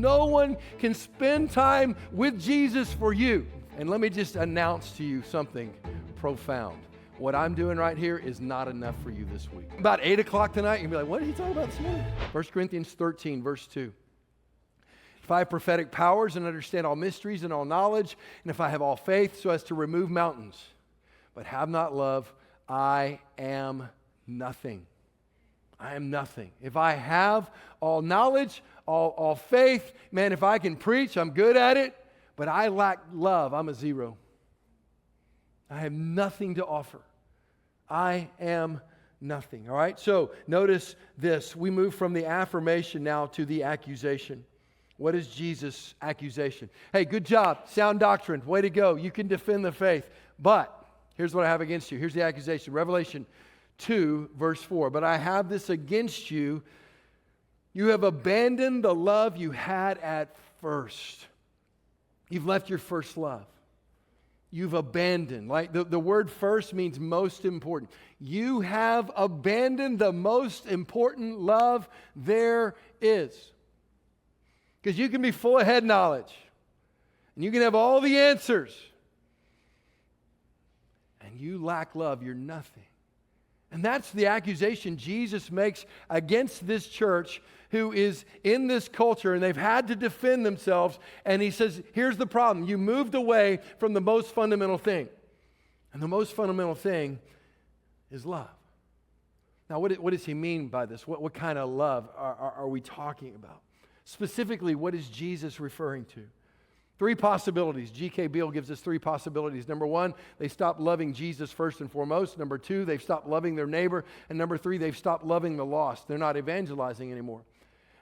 no one can spend time with Jesus for you. And let me just announce to you something profound. What I'm doing right here is not enough for you this week. About 8 o'clock tonight, you'll be like, what did he talk about this morning? 1 Corinthians 13, verse 2. If I have prophetic powers and understand all mysteries and all knowledge, and if I have all faith so as to remove mountains, but have not love, I am nothing. I am nothing. If I have all knowledge, all faith, man, if I can preach, I'm good at it, but I lack love, I'm a zero. I have nothing to offer. I am nothing. All right? So notice this. We move from the affirmation now to the accusation. What is Jesus' accusation? Hey, good job. Sound doctrine. Way to go. You can defend the faith. But here's what I have against you. Here's the accusation. Revelation 2, verse 4. But I have this against you. You have abandoned the love you had at first. You've left your first love. You've abandoned. Like the word first means most important. You have abandoned the most important love there is. Because you can be full of head knowledge. And you can have all the answers. And you lack love. You're nothing. And that's the accusation Jesus makes against this church who is in this culture, and they've had to defend themselves. And he says, here's the problem. You moved away from the most fundamental thing. And the most fundamental thing is love. Now, what does he mean by this? What kind of love are we talking about? Specifically, what is Jesus referring to? 3 possibilities. G.K. Beale gives us 3 possibilities. Number 1, they stopped loving Jesus first and foremost. Number 2, they've stopped loving their neighbor. And number 3, they've stopped loving the lost. They're not evangelizing anymore.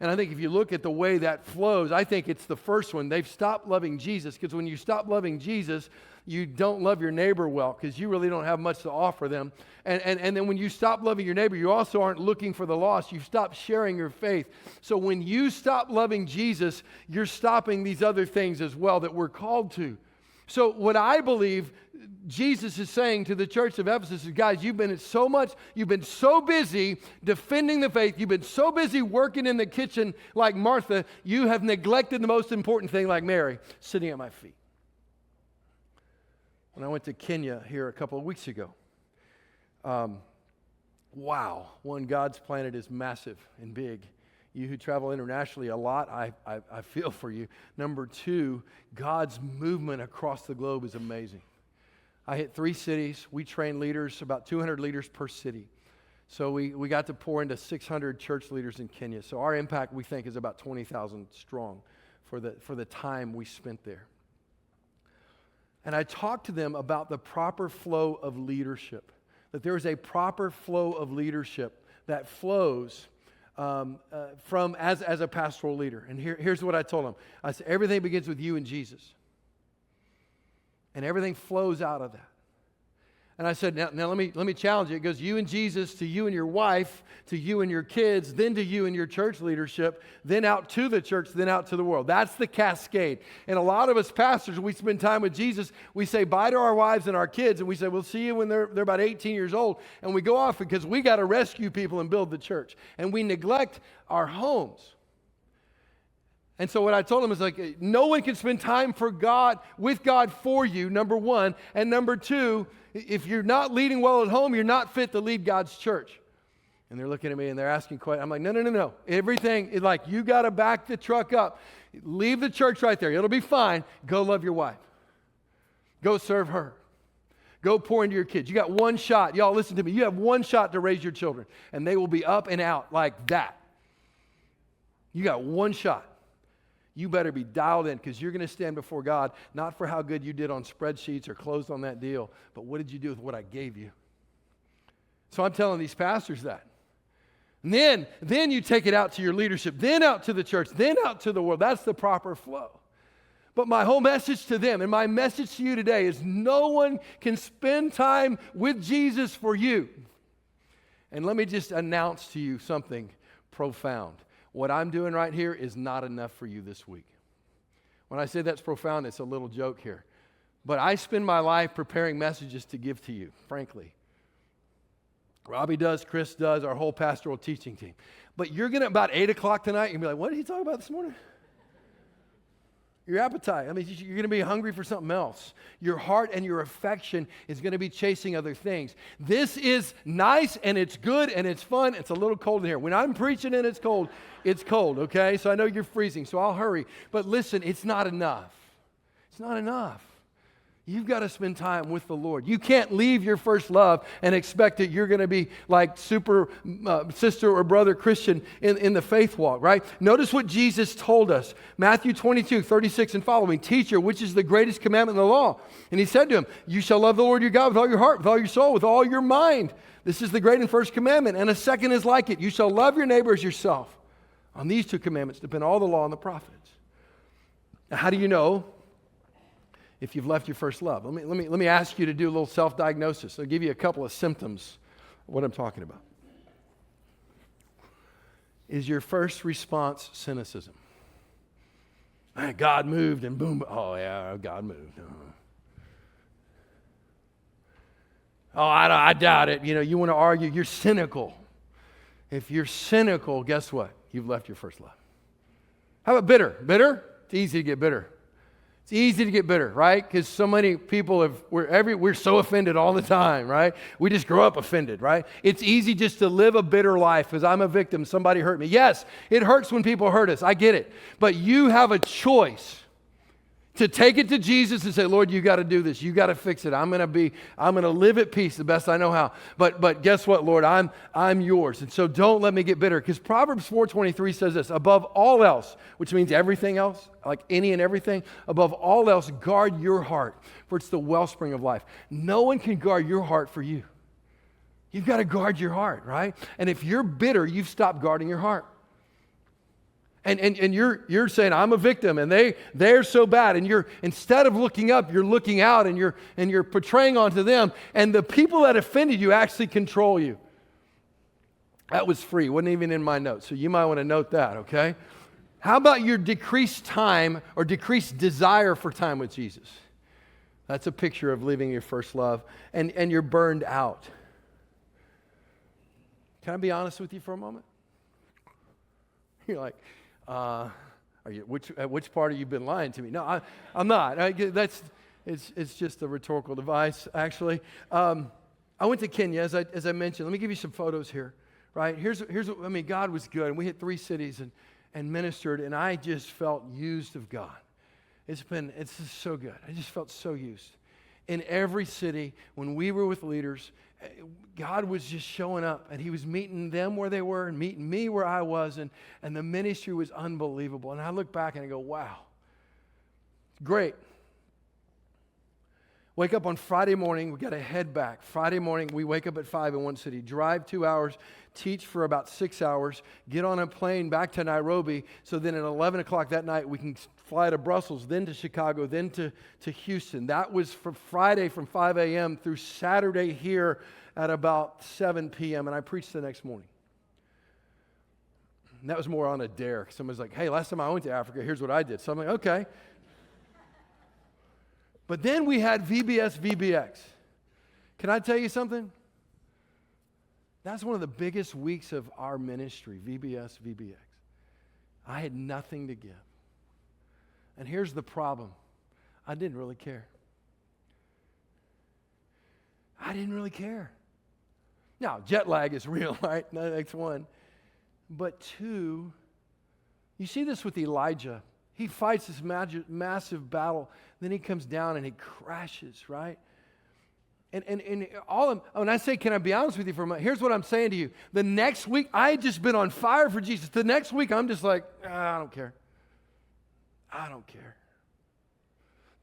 And I think if you look at the way that flows, I think it's the first one. They've stopped loving Jesus, because when you stop loving Jesus, you don't love your neighbor well, because you really don't have much to offer them. And then when you stop loving your neighbor, you also aren't looking for the lost. You've stopped sharing your faith. So when you stop loving Jesus, you're stopping these other things as well that we're called to. So what I believe Jesus is saying to the church of Ephesus is, guys, you've been so busy defending the faith, you've been so busy working in the kitchen like Martha, you have neglected the most important thing like Mary, sitting at my feet. When I went to Kenya here a couple of weeks ago, wow, one, God's planet is massive and big. You who travel internationally a lot, I feel for you. Number 2, God's movement across the globe is amazing. I hit 3 cities. We train leaders, about 200 leaders per city. So we got to pour into 600 church leaders in Kenya. So our impact, we think, is about 20,000 strong for the time we spent there. And I talked to them about the proper flow of leadership, that there is a proper flow of leadership that flows from as a pastoral leader. And here's what I told them. I said, everything begins with you and Jesus. And everything flows out of that. And I said, now let me challenge you. It goes you and Jesus, to you and your wife, to you and your kids, then to you and your church leadership, then out to the church, then out to the world. That's the cascade. And a lot of us pastors, we spend time with Jesus, we say bye to our wives and our kids, and we say, we'll see you when they're about 18 years old. And we go off because we got to rescue people and build the church. And we neglect our homes. And so what I told him is like, no one can spend time with God for you, number 1. And number 2, if you're not leading well at home, you're not fit to lead God's church. And they're looking at me and they're asking questions. I'm like, no. Everything is like, you got to back the truck up. Leave the church right there. It'll be fine. Go love your wife. Go serve her. Go pour into your kids. You got one shot. Y'all listen to me. You have one shot to raise your children. And they will be up and out like that. You got one shot. You better be dialed in, because you're going to stand before God, not for how good you did on spreadsheets or closed on that deal, but what did you do with what I gave you? So I'm telling these pastors that. And then you take it out to your leadership, then out to the church, then out to the world. That's the proper flow. But my whole message to them and my message to you today is no one can spend time with Jesus for you. And let me just announce to you something profound. What I'm doing right here is not enough for you this week. When I say that's profound, it's a little joke here. But I spend my life preparing messages to give to you, frankly. Robbie does, Chris does, our whole pastoral teaching team. But you're going to, about 8 o'clock tonight, you're going to be like, what did he talk about this morning? Your appetite. I mean, you're going to be hungry for something else. Your heart and your affection is going to be chasing other things. This is nice and it's good and it's fun. It's a little cold in here. When I'm preaching and it's cold, okay? So I know you're freezing, so I'll hurry. But listen, it's not enough. It's not enough. You've got to spend time with the Lord. You can't leave your first love and expect that you're going to be like super sister or brother Christian in the faith walk, right? Notice what Jesus told us. Matthew 22:36 and following. Teacher, which is the greatest commandment in the law? And he said to him, you shall love the Lord your God with all your heart, with all your soul, with all your mind. This is the great and first commandment. And a second is like it. You shall love your neighbor as yourself. On these two commandments depend all the law and the prophets. Now, how do you know if you've left your first love? Let me ask you to do a little self-diagnosis. I'll give you a couple of symptoms of what I'm talking about. Is your first response cynicism? God moved and boom. Oh, yeah, God moved. Oh, I doubt it. You know, you want to argue. You're cynical. If you're cynical, guess what? You've left your first love. How about bitter? Bitter? It's easy to get bitter. It's easy to get bitter, right? Because so many people we're so offended all the time, right? We just grow up offended, right? It's easy just to live a bitter life because I'm a victim. Somebody hurt me. Yes, it hurts when people hurt us. I get it. But you have a choice to take it to Jesus and say, Lord, you got to do this. You got to fix it. I'm going to live at peace the best I know how. But guess what, Lord? I'm yours. And so don't let me get bitter. Because Proverbs 4:23 says this, above all else, which means everything else, like any and everything, above all else, guard your heart, for it's the wellspring of life. No one can guard your heart for you. You've got to guard your heart, right? And if you're bitter, you've stopped guarding your heart. And you're saying, I'm a victim, and they're so bad. And you're, instead of looking up, you're looking out, and you're portraying onto them. And the people that offended you actually control you. That was free. Wasn't even in my notes. So you might want to note that, okay? How about your decreased time or decreased desire for time with Jesus? That's a picture of leaving your first love. And you're burned out. Can I be honest with you for a moment? You're like, which part have you been lying to me? No, I'm not. It's just a rhetorical device, actually. I went to Kenya, as I mentioned. Let me give you some photos here, right? Here's what, God was good, and we hit 3 cities and ministered, and I just felt used of God. It's just so good. I just felt so used. In every city, when we were with leaders, God was just showing up, and He was meeting them where they were and meeting me where I was, and the ministry was unbelievable. And I look back and I go, wow, great. Wake up on Friday morning, we got to head back. Friday morning, we wake up at 5 in one city, drive 2 hours, teach for about 6 hours, get on a plane back to Nairobi, so then at 11 o'clock that night, we can fly to Brussels, then to Chicago, then to Houston. That was for Friday from 5 a.m. through Saturday here at about 7 p.m., and I preached the next morning. And that was more on a dare. Somebody's like, hey, last time I went to Africa, here's what I did. So I'm like, okay. But then we had VBX. Can I tell you something? That's one of the biggest weeks of our ministry, VBX. I had nothing to give. And here's the problem. I didn't really care. I didn't really care. Now, jet lag is real, right? That's one. But 2, you see this with Elijah. He fights this massive battle. Then he comes down and he crashes, right? And when I say, can I be honest with you for a moment? Here's what I'm saying to you. The next week, I had just been on fire for Jesus. The next week, I'm just like, I don't care. I don't care.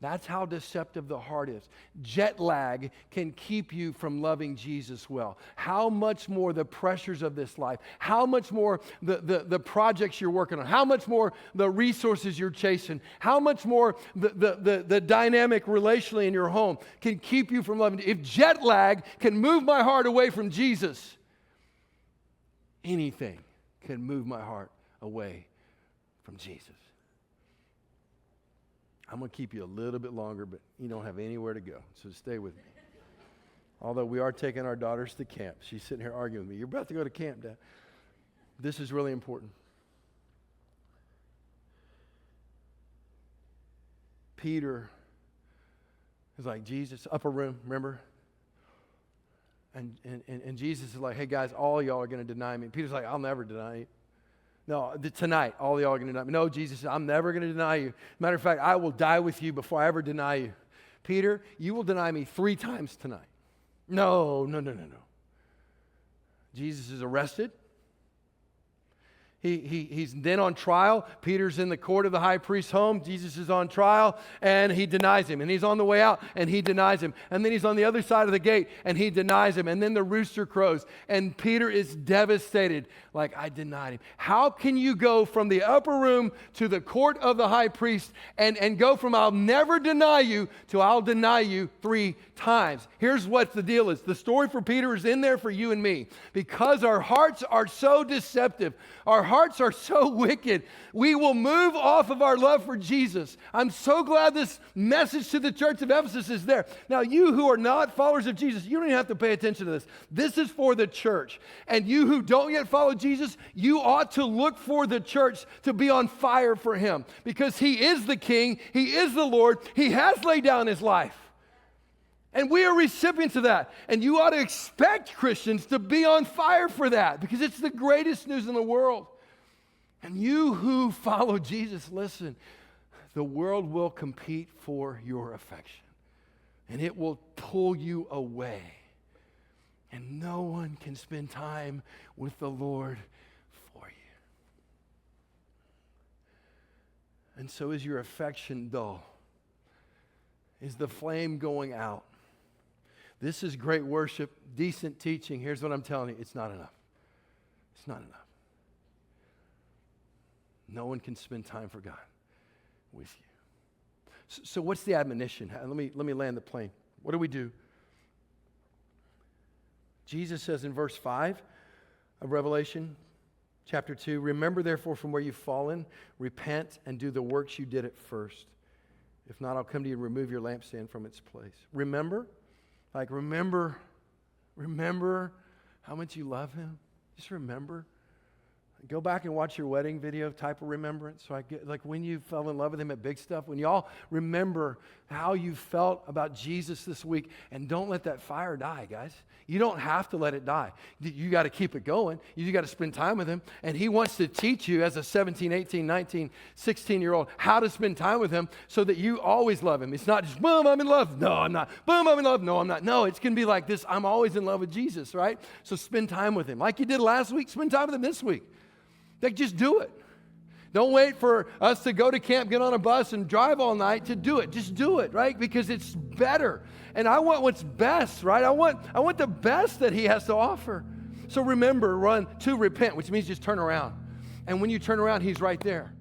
That's how deceptive the heart is. Jet lag can keep you from loving Jesus well. How much more the pressures of this life, how much more the projects you're working on, how much more the resources you're chasing, how much more the dynamic relationally in your home can keep you from loving. If jet lag can move my heart away from Jesus, anything can move my heart away from Jesus. I'm going to keep you a little bit longer, but you don't have anywhere to go, so stay with me. Although we are taking our daughters to camp. She's sitting here arguing with me. You're about to go to camp, Dad. This is really important. Peter is like, Jesus, upper room, remember? And Jesus is like, hey guys, all y'all are going to deny me. Peter's like, I'll never deny you. No, tonight, all y'all are going to deny me. No, Jesus, I'm never going to deny you. Matter of fact, I will die with you before I ever deny you. Peter, you will deny me 3 times tonight. No. Jesus is arrested. He's then on trial. Peter's in the court of the high priest's home. Jesus is on trial, and he denies him. And he's on the way out, and he denies him. And then he's on the other side of the gate, and he denies him. And then the rooster crows, and Peter is devastated, like, I denied him. How can you go from the upper room to the court of the high priest and go from I'll never deny you to I'll deny you 3 times? Here's what the deal is. The story for Peter is in there for you and me. Because our hearts are so deceptive, our hearts are so wicked, we will move off of our love for Jesus. I'm so glad this message to the church of Ephesus is there. Now, you who are not followers of Jesus, you don't even have to pay attention to this. This is for the church. And you who don't yet follow Jesus, you ought to look for the church to be on fire for him. Because he is the King, he is the Lord, he has laid down his life. And we are recipients of that. And you ought to expect Christians to be on fire for that, because it's the greatest news in the world. And you who follow Jesus, listen, the world will compete for your affection. And it will pull you away. And no one can spend time with the Lord for you. And so is your affection dull? Is the flame going out? This is great worship, decent teaching. Here's what I'm telling you. It's not enough. It's not enough. No one can spend time for God with you. So what's the admonition? Let me land the plane. What do we do? Jesus says in verse 5 of Revelation chapter 2, remember therefore from where you've fallen, repent and do the works you did at first. If not, I'll come to you and remove your lampstand from its place. Remember? Like, remember how much you love him. Just remember. Go back and watch your wedding video type of remembrance. So I get, like, when you fell in love with him at big stuff, when y'all remember how you felt about Jesus this week, and don't let that fire die, guys. You don't have to let it die. You got to keep it going. You got to spend time with him. And he wants to teach you as a 17, 18, 19, 16-year-old how to spend time with him so that you always love him. It's not just, boom, I'm in love. No, I'm not. Boom, I'm in love. No, I'm not. No, it's going to be like this. I'm always in love with Jesus, right? So spend time with him. Like you did last week, spend time with him this week. Like, just do it. Don't wait for us to go to camp, get on a bus, and drive all night to do it. Just do it, right? Because it's better. And I want what's best, right? I want the best that he has to offer. So remember, run to repent, which means just turn around. And when you turn around, he's right there.